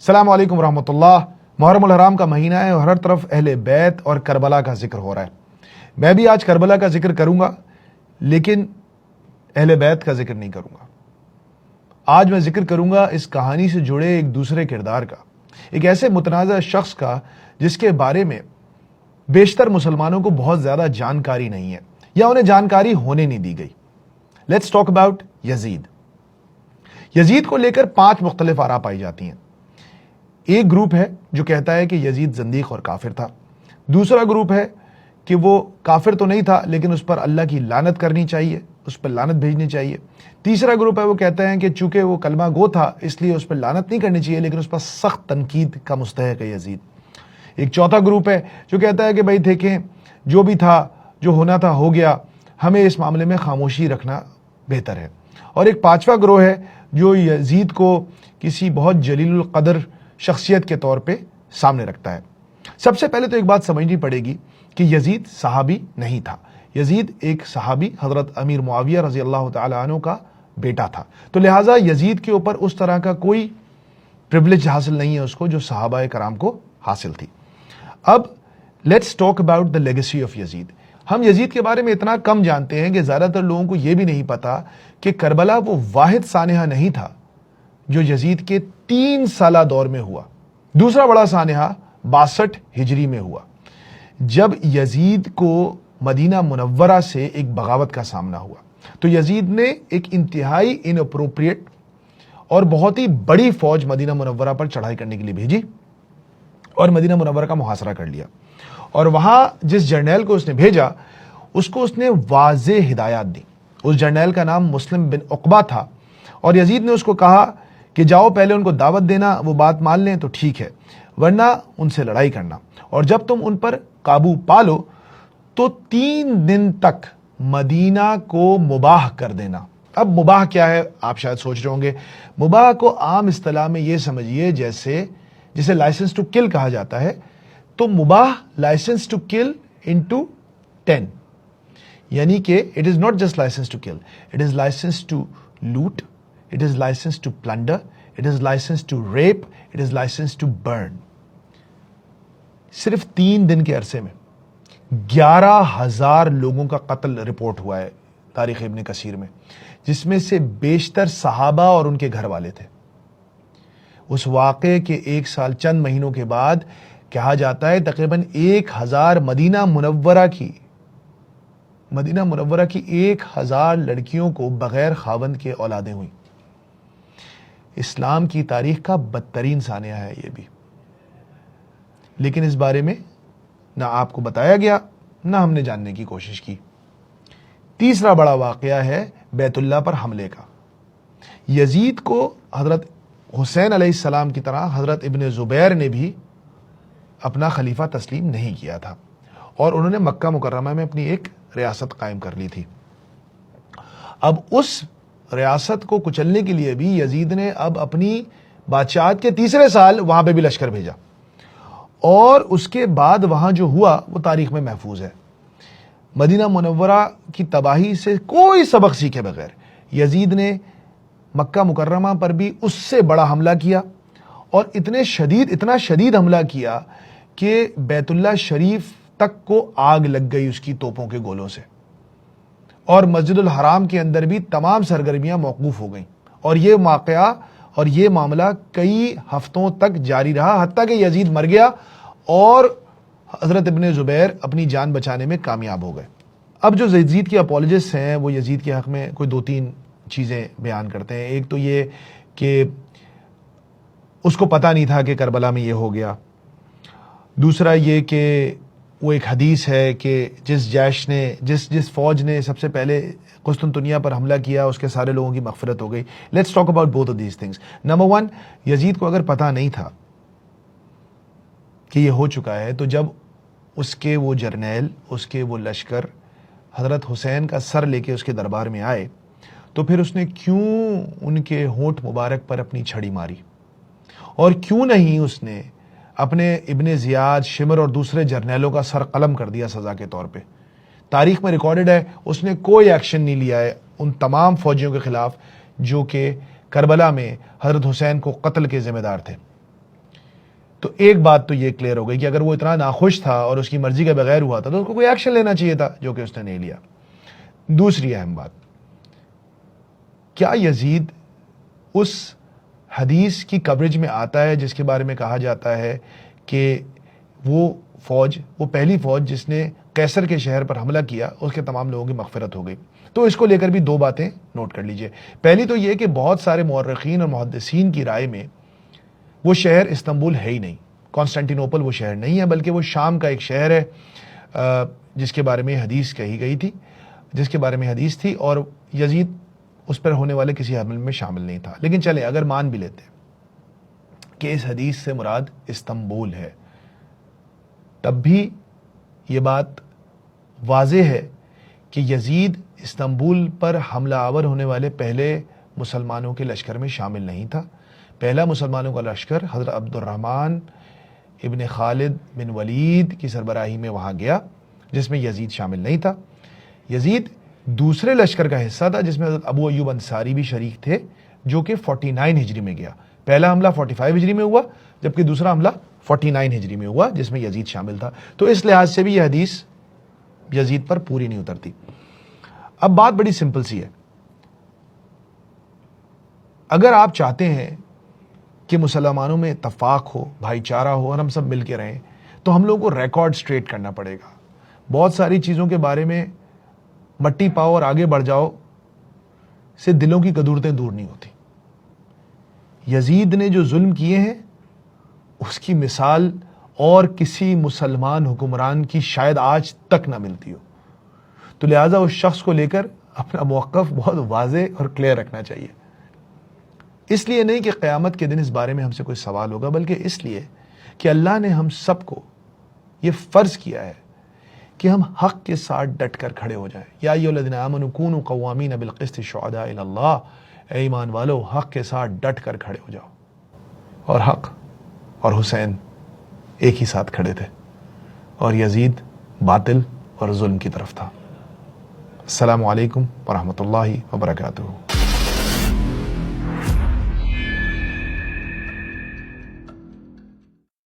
السلام علیکم ورحمۃ اللہ۔ محرم الحرام کا مہینہ ہے اور ہر طرف اہل بیت اور کربلا کا ذکر ہو رہا ہے۔ میں بھی آج کربلا کا ذکر کروں گا لیکن اہل بیت کا ذکر نہیں کروں گا۔ آج میں ذکر کروں گا اس کہانی سے جڑے ایک دوسرے کردار کا، ایک ایسے متنازع شخص کا جس کے بارے میں بیشتر مسلمانوں کو بہت زیادہ جانکاری نہیں ہے یا انہیں جانکاری ہونے نہیں دی گئی۔ لیٹس ٹاک اباؤٹ یزید۔ یزید کو لے کر 5 مختلف آراء پائی جاتی ہیں۔ ایک گروپ ہے جو کہتا ہے کہ یزید زندیق اور کافر تھا۔ دوسرا گروپ ہے کہ وہ کافر تو نہیں تھا لیکن اس پر اللہ کی لعنت کرنی چاہیے، اس پر لعنت بھیجنی چاہیے۔ تیسرا گروپ ہے وہ کہتے ہیں کہ چونکہ وہ کلمہ گو تھا اس لیے اس پر لعنت نہیں کرنی چاہیے لیکن اس پر سخت تنقید کا مستحق ہے یزید۔ ایک چوتھا گروپ ہے جو کہتا ہے کہ بھائی دیکھیں جو بھی تھا، جو ہونا تھا ہو گیا، ہمیں اس معاملے میں خاموشی رکھنا بہتر ہے۔ اور ایک 5واں گروہ ہے جو یزید کو کسی بہت جلیل القدر شخصیت کے طور پہ سامنے رکھتا ہے۔ سب سے پہلے تو ایک بات سمجھنی پڑے گی کہ یزید صحابی نہیں تھا۔ یزید ایک صحابی حضرت امیر معاویہ رضی اللہ تعالی عنہ کا بیٹا تھا، تو لہٰذا یزید کے اوپر اس طرح کا کوئی پریولیج حاصل نہیں ہے اس کو جو صحابہ کرام کو حاصل تھی۔ اب let's talk about the legacy of Yazid. ہم یزید کے بارے میں اتنا کم جانتے ہیں کہ زیادہ تر لوگوں کو یہ بھی نہیں پتا کہ کربلا وہ واحد سانحہ نہیں تھا جو یزید کے 3 سالہ دور میں ہوا۔ دوسرا بڑا سانحہ 62 ہجری میں ہوا جب یزید کو مدینہ منورہ سے ایک بغاوت کا سامنا ہوا، تو یزید نے ایک انتہائی اناپروپریٹ اور بہت ہی بڑی فوج مدینہ منورہ پر چڑھائی کرنے کے لیے بھیجی اور مدینہ منورہ کا محاصرہ کر لیا۔ اور وہاں جس جرنیل کو اس نے بھیجا اس کو اس نے واضح ہدایات دی۔ اس جرنیل کا نام مسلم بن عقبہ تھا اور یزید نے اس کو کہا کہ جاؤ پہلے ان کو دعوت دینا، وہ بات مان لیں تو ٹھیک ہے، ورنہ ان سے لڑائی کرنا، اور جب تم ان پر قابو پالو تو 3 دن تک مدینہ کو مباح کر دینا۔ اب مباح کیا ہے آپ شاید سوچ رہے ہوں گے۔ مباح کو عام اصطلاح میں یہ سمجھیے جسے لائسنس ٹو کل کہا جاتا ہے، تو مباح لائسنس ٹو کل انٹو 10، یعنی کہ it is not just licence to kill, it is licence to loot, it is license to plunder, it is license to rape, it is license to burn۔ صرف 3 دن کے عرصے میں 11,000 لوگوں کا قتل رپورٹ ہوا ہے تاریخ ابن کثیر میں، جس میں سے بیشتر صحابہ اور ان کے گھر والے تھے۔ اس واقعے کے 1 سال چند مہینوں کے بعد کہا جاتا ہے تقریباً 1,000 مدینہ منورہ کی 1,000 لڑکیوں کو بغیر خاوند کے اولادیں ہوئیں۔ اسلام کی تاریخ کا بدترین سانحہ ہے یہ بھی، لیکن اس بارے میں نہ آپ کو بتایا گیا نہ ہم نے جاننے کی کوشش کی۔ تیسرا بڑا واقعہ ہے بیت اللہ پر حملے کا۔ یزید کو حضرت حسین علیہ السلام کی طرح حضرت ابن زبیر نے بھی اپنا خلیفہ تسلیم نہیں کیا تھا اور انہوں نے مکہ مکرمہ میں اپنی ایک ریاست قائم کر لی تھی۔ اب اس ریاست کو کچلنے کے لیے بھی یزید نے اب اپنی بادشاہت کے 3رے سال وہاں پہ بھی لشکر بھیجا، اور اس کے بعد وہاں جو ہوا وہ تاریخ میں محفوظ ہے۔ مدینہ منورہ کی تباہی سے کوئی سبق سیکھے بغیر یزید نے مکہ مکرمہ پر بھی اس سے بڑا حملہ کیا، اور اتنا شدید حملہ کیا کہ بیت اللہ شریف تک کو آگ لگ گئی اس کی توپوں کے گولوں سے، اور مسجد الحرام کے اندر بھی تمام سرگرمیاں موقوف ہو گئیں، اور یہ واقعہ اور یہ معاملہ کئی ہفتوں تک جاری رہا، حتیٰ کہ یزید مر گیا اور حضرت ابن زبیر اپنی جان بچانے میں کامیاب ہو گئے۔ اب جو یزید کے اپولوجسٹ ہیں وہ یزید کے حق میں کوئی 2-3 چیزیں بیان کرتے ہیں۔ ایک تو یہ کہ اس کو پتہ نہیں تھا کہ کربلا میں یہ ہو گیا۔ دوسرا یہ کہ وہ ایک حدیث ہے کہ جس فوج نے سب سے پہلے قسطنطنیہ پر حملہ کیا اس کے سارے لوگوں کی مغفرت ہو گئی۔ Let's talk about both of these things. Number 1، یزید کو اگر پتہ نہیں تھا کہ یہ ہو چکا ہے، تو جب اس کے وہ جرنیل، اس کے وہ لشکر حضرت حسین کا سر لے کے اس کے دربار میں آئے، تو پھر اس نے کیوں ان کے ہونٹ مبارک پر اپنی چھڑی ماری، اور کیوں نہیں اس نے اپنے ابن زیاد، شمر اور دوسرے جرنیلوں کا سر قلم کر دیا سزا کے طور پہ۔ تاریخ میں ریکارڈڈ ہے اس نے کوئی ایکشن نہیں لیا ہے ان تمام فوجیوں کے خلاف جو کہ کربلا میں حضرت حسین کو قتل کے ذمہ دار تھے۔ تو ایک بات تو یہ کلیئر ہو گئی کہ اگر وہ اتنا ناخوش تھا اور اس کی مرضی کے بغیر ہوا تھا تو اس کو کوئی ایکشن لینا چاہیے تھا، جو کہ اس نے نہیں لیا۔ دوسری اہم بات، کیا یزید اس حدیث کی کوریج میں آتا ہے جس کے بارے میں کہا جاتا ہے کہ وہ پہلی فوج جس نے قیصر کے شہر پر حملہ کیا اس کے تمام لوگوں کی مغفرت ہو گئی؟ تو اس کو لے کر بھی دو باتیں نوٹ کر لیجئے۔ پہلی تو یہ کہ بہت سارے مورخین اور محدثین کی رائے میں وہ شہر استنبول ہے ہی نہیں، کانسٹینٹینوپل وہ شہر نہیں ہے، بلکہ وہ شام کا ایک شہر ہے جس کے بارے میں حدیث کہی گئی تھی، جس کے بارے میں حدیث تھی، اور یزید اس پر ہونے والے کسی حملے میں شامل نہیں تھا۔ لیکن چلیں اگر مان بھی لیتے کہ اس حدیث سے مراد استنبول ہے، تب بھی یہ بات واضح ہے کہ یزید استنبول پر حملہ آور ہونے والے پہلے مسلمانوں کے لشکر میں شامل نہیں تھا۔ پہلا مسلمانوں کا لشکر حضرت عبد الرحمن ابن خالد بن ولید کی سربراہی میں وہاں گیا، جس میں یزید شامل نہیں تھا۔ یزید دوسرے لشکر کا حصہ تھا جس میں حضرت ابو ایوب انصاری بھی شریک تھے، جو کہ 49 ہجری میں گیا۔ پہلا حملہ 45 ہجری میں ہوا، جبکہ دوسرا حملہ 49 ہجری میں ہوا جس میں یزید شامل تھا۔ تو اس لحاظ سے بھی یہ حدیث یزید پر پوری نہیں اترتی۔ اب بات بڑی سمپل سی ہے، اگر آپ چاہتے ہیں کہ مسلمانوں میں اتفاق ہو، بھائی چارہ ہو اور ہم سب مل کے رہیں، تو ہم لوگوں کو ریکارڈ سٹریٹ کرنا پڑے گا۔ بہت ساری چیزوں کے بارے میں مٹی پاؤ اور آگے بڑھ جاؤ سے دلوں کی کدورتیں دور نہیں ہوتی۔ یزید نے جو ظلم کیے ہیں اس کی مثال اور کسی مسلمان حکمران کی شاید آج تک نہ ملتی ہو، تو لہٰذا اس شخص کو لے کر اپنا موقف بہت واضح اور کلیئر رکھنا چاہیے۔ اس لیے نہیں کہ قیامت کے دن اس بارے میں ہم سے کوئی سوال ہوگا، بلکہ اس لیے کہ اللہ نے ہم سب کو یہ فرض کیا ہے کہ ہم حق کے ساتھ ڈٹ کر کھڑے ہو جائیں۔ یا ایھا الذین آمنوا کونوا قوامین بالقسط شہداء الی اللہ، اے ایمان والو حق کے ساتھ ڈٹ کر کھڑے ہو جاؤ۔ اور حق اور حسین ایک ہی ساتھ کھڑے تھے، اور یزید باطل اور ظلم کی طرف تھا۔ السلام علیکم ورحمۃ اللہ وبرکاتہ۔